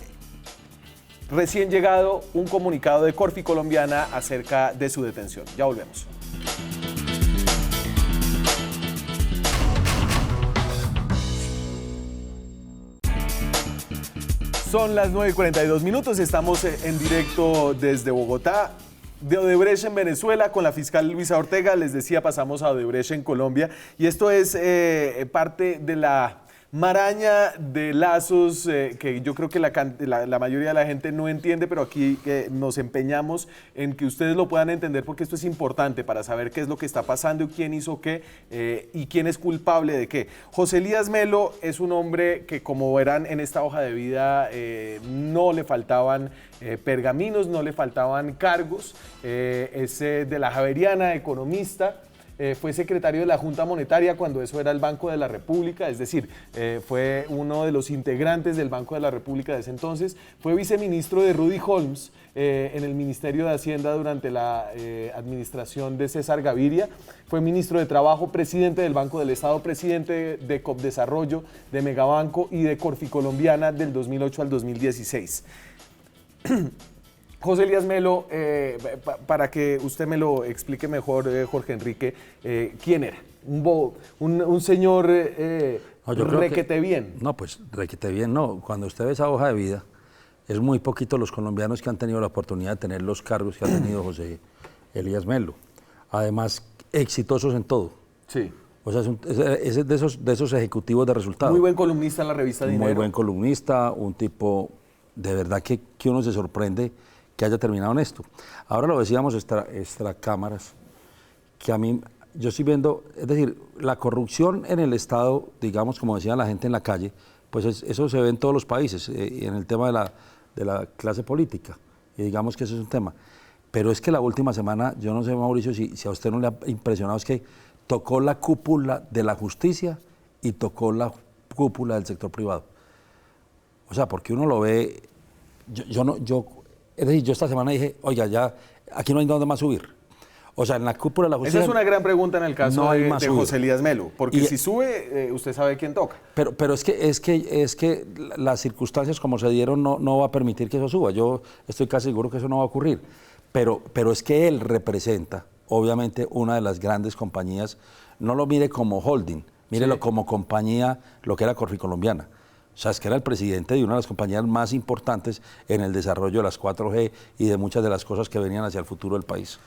recién llegado un comunicado de Corfi Colombiana acerca de su detención. Ya volvemos. Son las 9:42 minutos, estamos en directo desde Bogotá. De Odebrecht en Venezuela con la fiscal Luisa Ortega, les decía, pasamos a Odebrecht en Colombia, y esto es parte de la maraña de lazos que yo creo que la mayoría de la gente no entiende, pero aquí nos empeñamos en que ustedes lo puedan entender, porque esto es importante para saber qué es lo que está pasando y quién hizo qué y quién es culpable de qué. José Elías Melo es un hombre que, como verán en esta hoja de vida, no le faltaban pergaminos, no le faltaban cargos, es de la Javeriana, economista. fue secretario de la Junta Monetaria cuando eso era el Banco de la República, es decir, fue uno de los integrantes del Banco de la República de ese entonces, fue viceministro de Rudy Holmes en el Ministerio de Hacienda durante la administración de César Gaviria, fue ministro de Trabajo, presidente del Banco del Estado, presidente de Copdesarrollo, de Megabanco y de Corficolombiana del 2008 al 2016. José Elías Melo, para que usted me lo explique mejor, Jorge Enrique, ¿quién era? Un señor requete bien. No, pues requete bien no. Cuando usted ve esa hoja de vida, es muy poquito los colombianos que han tenido la oportunidad de tener los cargos que ha tenido José Elías Melo. Además, exitosos en todo. Sí. O sea, es de esos ejecutivos de resultados. Muy buen columnista en la revista Dinero. Muy buen columnista, un tipo de verdad que uno se sorprende que haya terminado en esto. Ahora lo decíamos extra cámaras, que a mí, yo estoy viendo, es decir, la corrupción en el Estado, digamos, como decía la gente en la calle, pues eso se ve en todos los países, en el tema de la clase política, y digamos que eso es un tema. Pero es que la última semana, yo no sé, Mauricio, si a usted no le ha impresionado, es que tocó la cúpula de la justicia y tocó la cúpula del sector privado. O sea, porque uno lo ve, es decir, yo esta semana dije, oiga, ya, aquí no hay dónde más subir. O sea, en la cúpula de la justicia... Esa es una gran pregunta en el caso no de José Elías Melo, porque si sube, usted sabe quién toca. Pero es que las circunstancias como se dieron no va a permitir que eso suba. Yo estoy casi seguro que eso no va a ocurrir. Pero es que él representa, obviamente, una de las grandes compañías. No lo mire como holding, mírelo como compañía, lo que era Corficolombiana. O sea, es que era el presidente de una de las compañías más importantes en el desarrollo de las 4G y de muchas de las cosas que venían hacia el futuro del país.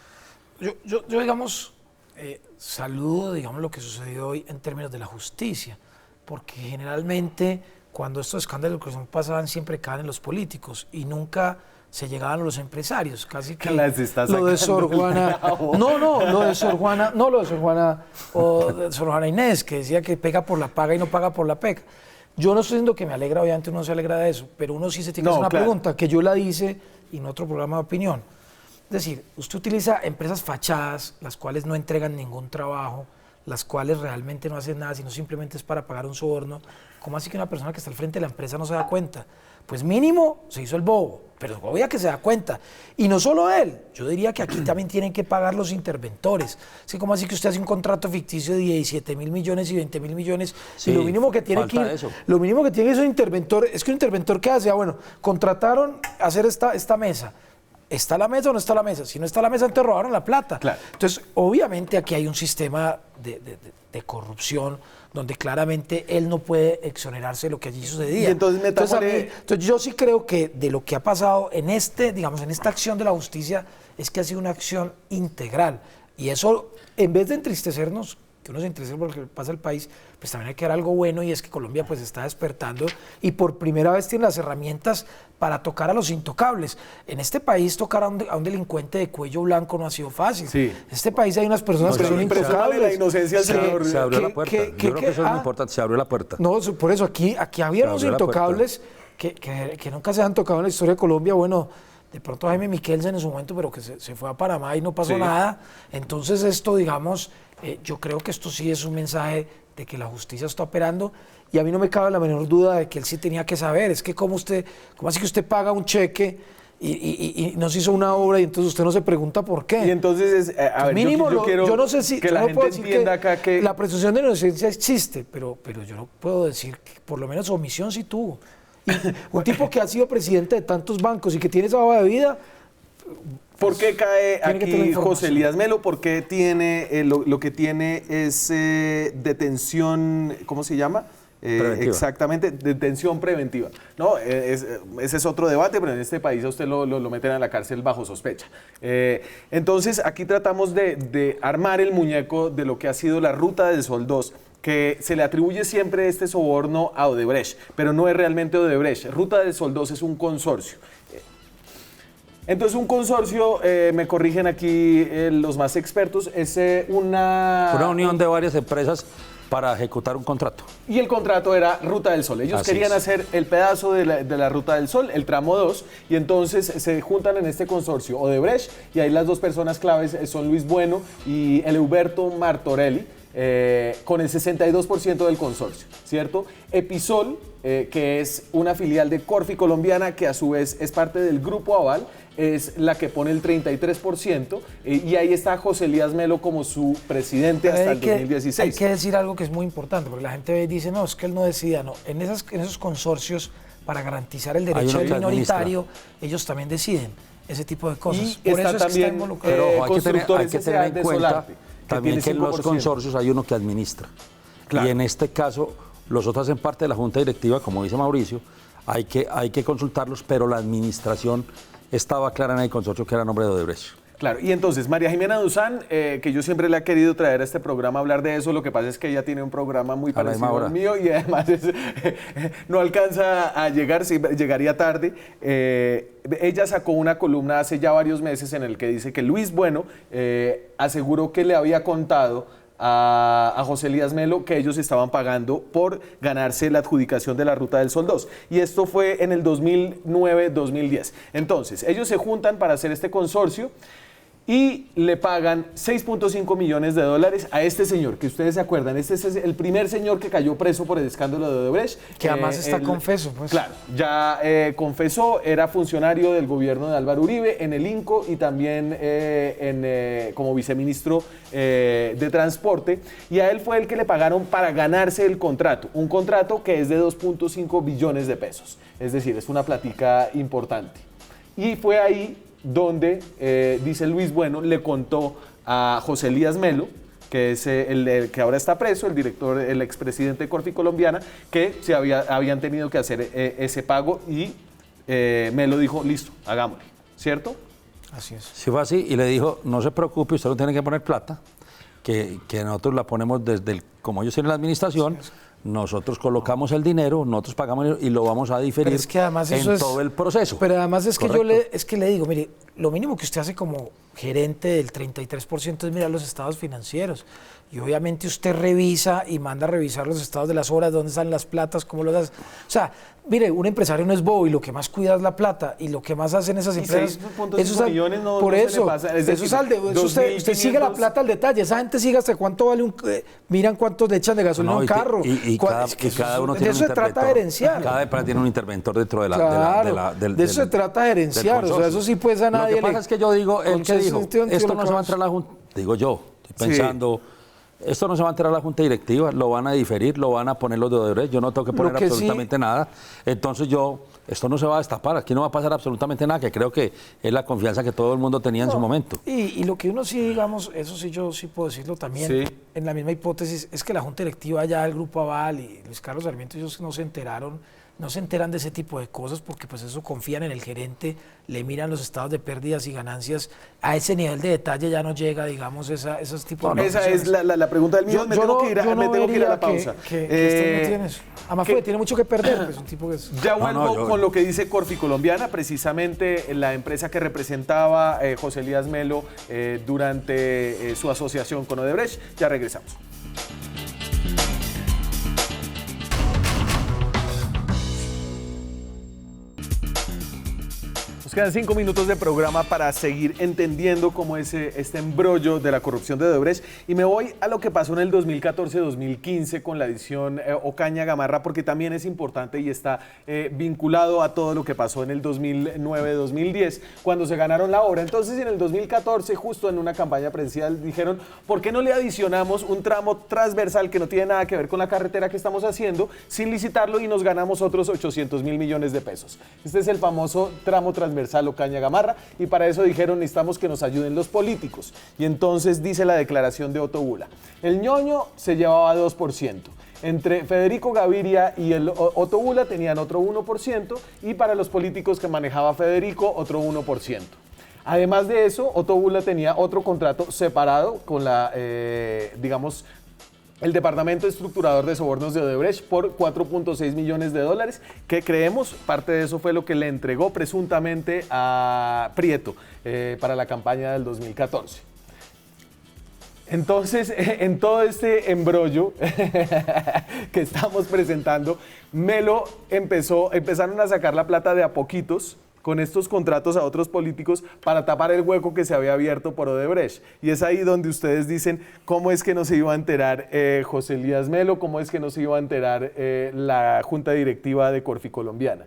Yo digamos, saludo, digamos, lo que sucedió hoy en términos de la justicia, porque generalmente cuando estos escándalos que pasaban siempre caen en los políticos y nunca se llegaban a los empresarios, casi que lo de Sor Juana, lo de Sor Juana o de Sor Juana Inés, que decía que pega por la paga y no paga por la pega. Yo no estoy diciendo que me alegra, obviamente uno se alegra de eso, pero uno sí se tiene que hacer una pregunta, que yo la hice en otro programa de opinión. Es decir, usted utiliza empresas fachadas, las cuales no entregan ningún trabajo, las cuales realmente no hacen nada, sino simplemente es para pagar un soborno. ¿Cómo así que una persona que está al frente de la empresa no se da cuenta? Pues mínimo se hizo el bobo, pero obvio que se da cuenta. Y no solo él, yo diría que aquí también tienen que pagar los interventores. Es que ¿cómo así que usted hace un contrato ficticio de 17 mil millones y 20 mil millones? Sí, y lo mínimo que tiene que ir, lo mínimo que tiene es un interventor, es que un interventor que hace, bueno, contrataron hacer esta mesa. ¿Está la mesa o no está la mesa? Si no está la mesa, entonces robaron la plata. Claro. Entonces, obviamente aquí hay un sistema de corrupción donde claramente él no puede exonerarse de lo que allí sucedía. Y entonces, yo sí creo que de lo que ha pasado en esta acción de la justicia es que ha sido una acción integral. Y eso, en vez de entristecernos, que uno se entristece por lo que pasa al país, pues también hay que dar algo bueno, y es que Colombia pues está despertando y por primera vez tiene las herramientas para tocar a los intocables. En este país tocar a un delincuente de cuello blanco no ha sido fácil. Sí. En este país hay unas personas que son intocables. La inocencia del señor. Se abrió la puerta. Yo creo que eso es muy importante, se abrió la puerta. No, por eso aquí había unos intocables que nunca se han tocado en la historia de Colombia. Bueno, de pronto Jaime Miquelsen en su momento, pero que se fue a Panamá y no pasó nada. Entonces esto, digamos, yo creo que esto sí es un mensaje de que la justicia está operando, y a mí no me cabe la menor duda de que él sí tenía que saber. Es que cómo así que usted paga un cheque y no se hizo una obra y entonces usted no se pregunta por qué. Y entonces, a ver, mínimo, yo quiero yo no sé si que la gente entienda acá que la presunción de inocencia existe, pero yo no puedo decir que por lo menos omisión sí tuvo. Y un tipo que ha sido presidente de tantos bancos y que tiene esa hoja de vida. ¿Por qué cae aquí José Elías Melo? ¿Por qué tiene lo que tiene es detención, ¿cómo se llama? Exactamente, detención preventiva. No, ese es otro debate, pero en este país a usted lo meten a la cárcel bajo sospecha. Entonces, aquí tratamos de armar el muñeco de lo que ha sido la Ruta del Sol 2, que se le atribuye siempre este soborno a Odebrecht, pero no es realmente Odebrecht. Ruta del Sol 2 es un consorcio. Entonces, un consorcio, me corrigen aquí los más expertos, es una unión de varias empresas para ejecutar un contrato. Y el contrato era Ruta del Sol. Ellos querían hacer el pedazo de la Ruta del Sol, el tramo 2, y entonces se juntan en este consorcio Odebrecht, y ahí las dos personas claves son Luis Bueno y Eleuberto Martorelli, con el 62% del consorcio, ¿cierto? Episol, que es una filial de Corfi colombiana, que a su vez es parte del Grupo Aval, es la que pone el 33%, y ahí está José Elías Melo como su presidente hasta el 2016. Hay que decir algo que es muy importante, porque la gente dice, no, es que él no decidía, no. En esos consorcios, para garantizar el derecho del minoritario, ellos también deciden ese tipo de cosas. Y por eso también, está involucrado. Pero hay que tener en cuenta también que en los consorcios hay uno que administra. Claro. Y en este caso, los otros hacen parte de la junta directiva, como dice Mauricio, hay que consultarlos, pero la administración estaba clara en el consorcio que era a nombre de Odebrecht. Claro, y entonces María Jimena Duzán, que yo siempre le he querido traer a este programa a hablar de eso, lo que pasa es que ella tiene un programa muy parecido al mío y además no alcanza a llegar, sí, llegaría tarde. Ella sacó una columna hace ya varios meses en el que dice que Luis Bueno aseguró que le había contado a José Elías Melo que ellos estaban pagando por ganarse la adjudicación de la Ruta del Sol 2. Y esto fue en el 2009-2010. Entonces, ellos se juntan para hacer este consorcio y le pagan 6.5 millones de dólares a este señor, que ustedes se acuerdan, este es el primer señor que cayó preso por el escándalo de Odebrecht. Que además está confeso, pues. Claro, ya confesó, era funcionario del gobierno de Álvaro Uribe en el INCO y también como viceministro de Transporte, y a él fue el que le pagaron para ganarse el contrato, un contrato que es de 2.5 billones de pesos, es decir, es una platica importante. Y fue ahí donde, dice Luis Bueno, le contó a José Elías Melo, que es el que ahora está preso, el director, el expresidente de Corfi colombiana, que se habían tenido que hacer ese pago, y Melo dijo, listo, hagámoslo, ¿cierto? Así es. Sí, fue así, y le dijo, no se preocupe, usted no tiene que poner plata, que nosotros la ponemos como ellos tienen la administración, nosotros colocamos el dinero, nosotros pagamos y lo vamos a diferir todo el proceso. Pero además es que le digo, mire, lo mínimo que usted hace como gerente del 33% es mirar los estados financieros. Y obviamente usted revisa y manda a revisar los estados de las obras, dónde están las platas, cómo lo das. O sea, mire, un empresario no es bobo y lo que más cuida es la plata y lo que más hacen esas empresas. Eso millones no, por no eso, se le pasa. Es decir, usted sigue la plata al detalle. Esa gente sigue hasta cuánto vale miran cuánto le echan de gasolina a un carro. Cada uno tiene de eso se trata de herenciar. Cada empresa tiene un interventor dentro de de eso se trata de herenciar. O sea, eso sí pues a nadie. Lo que pasa es que yo digo, él que dijo, esto no se va a entrar a la Junta. Digo yo, estoy pensando. Esto no se va a enterar a la Junta Directiva, lo van a diferir, lo van a poner los de Odebrecht, yo no tengo que poner absolutamente nada. Entonces esto no se va a destapar, aquí no va a pasar absolutamente nada, que creo que es la confianza que todo el mundo tenía en su momento. Y lo que uno sí, digamos, eso sí yo sí puedo decirlo también, en la misma hipótesis, es que la Junta Directiva ya del Grupo Aval y Luis Carlos Sarmiento, ellos no se enteran de ese tipo de cosas porque pues eso confían en el gerente, le miran los estados de pérdidas y ganancias, a ese nivel de detalle ya no llega, digamos, esos tipos de esa es la pregunta del mío, me tengo que ir a la pausa. Que no tiene eso. Además tiene mucho que perder, pues un tipo que es... Ya vuelvo con lo que dice Corfi Colombiana, precisamente la empresa que representaba José Elías Melo durante su asociación con Odebrecht. Ya regresamos. Nos quedan 5 minutos de programa para seguir entendiendo cómo es este embrollo de la corrupción de Odebrecht, y me voy a lo que pasó en el 2014-2015 con la edición Ocaña Gamarra, porque también es importante y está vinculado a todo lo que pasó en el 2009-2010 cuando se ganaron la obra. Entonces en el 2014, justo en una campaña presidencial, dijeron, ¿por qué no le adicionamos un tramo transversal que no tiene nada que ver con la carretera que estamos haciendo sin licitarlo y nos ganamos otros 800.000 millones de pesos? Este es el famoso tramo transversal Ocaña Gamarra, y para eso dijeron, necesitamos que nos ayuden los políticos. Y entonces dice la declaración de Otto Bula, el ñoño se llevaba 2%. Entre Federico Gaviria y el Otto Bula tenían otro 1%, y para los políticos que manejaba Federico, otro 1%. Además de eso, Otto Bula tenía otro contrato separado con digamos, el Departamento Estructurador de Sobornos de Odebrecht por 4.6 millones de dólares, que creemos, parte de eso fue lo que le entregó presuntamente a Prieto para la campaña del 2014. Entonces, en todo este embrollo que estamos presentando, Melo empezaron a sacar la plata de a poquitos con estos contratos a otros políticos para tapar el hueco que se había abierto por Odebrecht. Y es ahí donde ustedes dicen, ¿cómo es que no se iba a enterar José Elías Melo? ¿Cómo es que no se iba a enterar la Junta Directiva de Corficolombiana?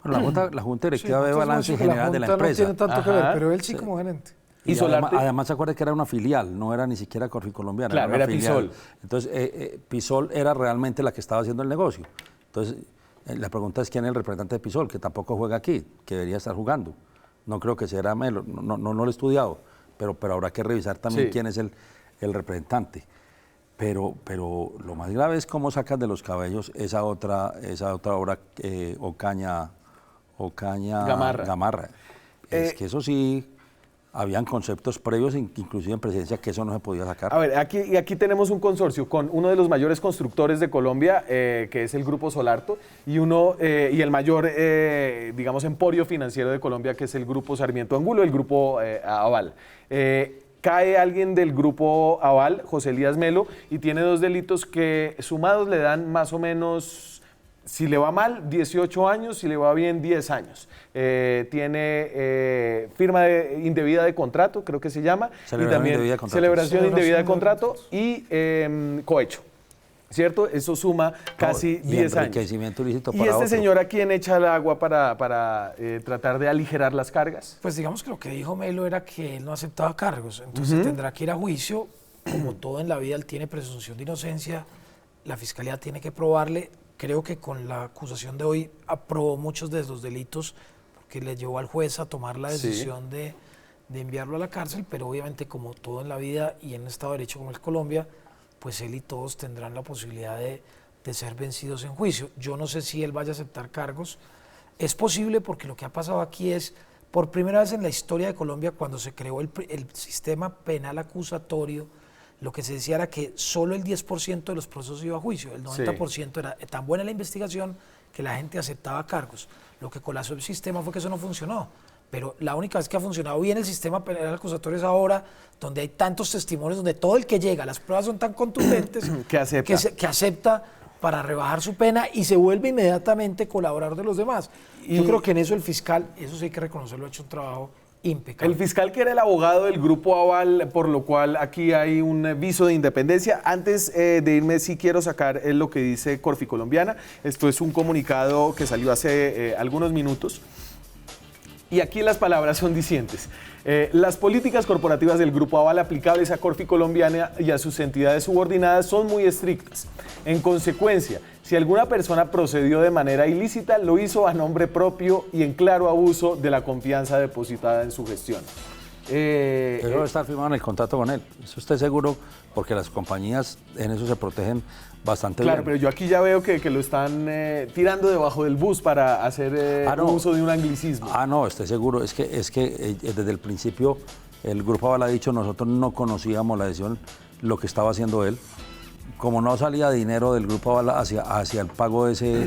Bueno, la junta Directiva ve balance general de la empresa. No tiene tanto que ver, pero él sí como gerente. Y además se acuerda que era una filial, no era ni siquiera Corficolombiana. Claro, era Pisol. Entonces, Pisol era realmente la que estaba haciendo el negocio. Entonces, la pregunta es quién es el representante de Pisol, que tampoco juega aquí, que debería estar jugando. No creo que sea Melo, no lo he estudiado, pero habrá que revisar también quién es el representante. Pero lo más grave es cómo sacan de los cabellos esa otra obra, Ocaña Gamarra. Es que eso sí, habían conceptos previos, inclusive en presidencia, que eso no se podía sacar. A ver, aquí tenemos un consorcio con uno de los mayores constructores de Colombia, que es el Grupo Solarto, y el mayor, digamos, emporio financiero de Colombia, que es el Grupo Sarmiento Angulo, el Grupo Aval. Cae alguien del Grupo Aval, José Elías Melo, y tiene 2 delitos que sumados le dan más o menos, si le va mal, 18 años, si le va bien, 10 años. Tiene firma indebida de contrato, creo que se llama. Celebración indebida de contrato y cohecho. ¿Cierto? Eso suma casi 10 años. Ilícito ¿Y para este otro. señor a quién echa el agua para tratar de aligerar las cargas? Pues digamos que lo que dijo Melo era que él no aceptaba cargos, entonces tendrá que ir a juicio. Como todo en la vida, él tiene presunción de inocencia, la fiscalía tiene que probarle. Creo que con la acusación de hoy aprobó muchos de los delitos porque le llevó al juez a tomar la decisión de enviarlo a la cárcel, pero obviamente como todo en la vida y en un Estado de Derecho como es Colombia, pues él y todos tendrán la posibilidad de ser vencidos en juicio. Yo no sé si él vaya a aceptar cargos. Es posible porque lo que ha pasado aquí es, por primera vez en la historia de Colombia, cuando se creó el sistema penal acusatorio, lo que se decía era que solo el 10% de los procesos iba a juicio, el 90% era tan buena la investigación que la gente aceptaba cargos. Lo que colapsó el sistema fue que eso no funcionó. Pero la única vez que ha funcionado bien el sistema penal acusatorio es ahora, donde hay tantos testimonios, donde todo el que llega, las pruebas son tan contundentes que acepta para rebajar su pena y se vuelve inmediatamente colaborador de los demás. Yo creo que en eso el fiscal, eso sí hay que reconocerlo, ha hecho un trabajo impecable. El fiscal que era el abogado del Grupo Aval, por lo cual aquí hay un viso de independencia. Antes de irme, sí quiero sacar lo que dice Corficolombiana. Esto es un comunicado que salió hace algunos minutos. Y aquí las palabras son dicientes. Las políticas corporativas del Grupo Aval aplicables a Corficolombiana y a sus entidades subordinadas son muy estrictas. En consecuencia, si alguna persona procedió de manera ilícita, lo hizo a nombre propio y en claro abuso de la confianza depositada en su gestión. Pero debe estar firmado en el contrato con él. Eso estoy seguro, porque las compañías en eso se protegen bastante bien. Claro, pero yo aquí ya veo que lo están tirando debajo del bus para hacer uso de un anglicismo. No, estoy seguro. Es que desde el principio el Grupo Aval ha dicho, nosotros no conocíamos la decisión, lo que estaba haciendo él. Como no salía dinero del Grupo Aval hacia el pago de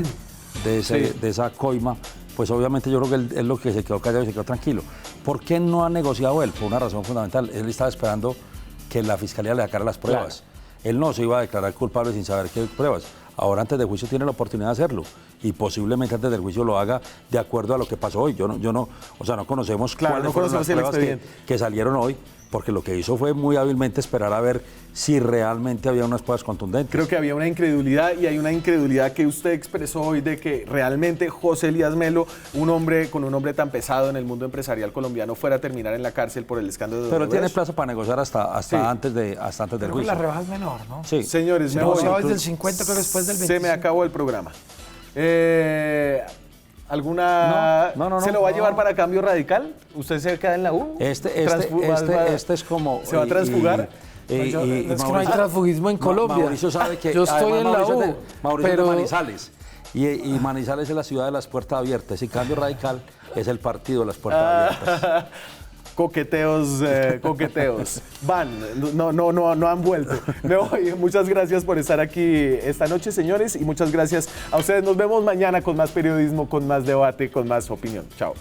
esa coima, pues obviamente yo creo que él lo que se quedó callado y se quedó tranquilo. ¿Por qué no ha negociado él? Por una razón fundamental. Él estaba esperando que la fiscalía le sacara las pruebas. Claro. Él no se iba a declarar culpable sin saber qué pruebas. Ahora antes del juicio tiene la oportunidad de hacerlo y posiblemente antes del juicio lo haga de acuerdo a lo que pasó hoy. No conocemos cuáles fueron las pruebas que salieron hoy, porque lo que hizo fue muy hábilmente esperar a ver si realmente había unas pruebas contundentes. Creo que había una incredulidad, y hay una incredulidad que usted expresó hoy de que realmente José Elías Melo, un hombre con un nombre tan pesado en el mundo empresarial colombiano, fuera a terminar en la cárcel por el escándalo de Pero tiene plazo para negociar hasta antes del juicio. La rebaja es menor, ¿no? Sí. Señores, negociado desde el 50, creo que después del 25. Se me acabó el programa. ¿Alguna? No. ¿Se lo va a llevar para Cambio Radical? ¿Usted se queda en la U? Este es como... ¿Se va a transfugar? Es que no hay transfugismo en Colombia. Mauricio sabe que... Yo estoy en la U. Mauricio es de Manizales. Y Manizales es la ciudad de las puertas abiertas. Y Cambio Radical es el partido de las puertas abiertas. Coqueteos. Van, no han vuelto. Me voy. Muchas gracias por estar aquí esta noche, señores, y muchas gracias a ustedes. Nos vemos mañana con más periodismo, con más debate, con más opinión. Chao.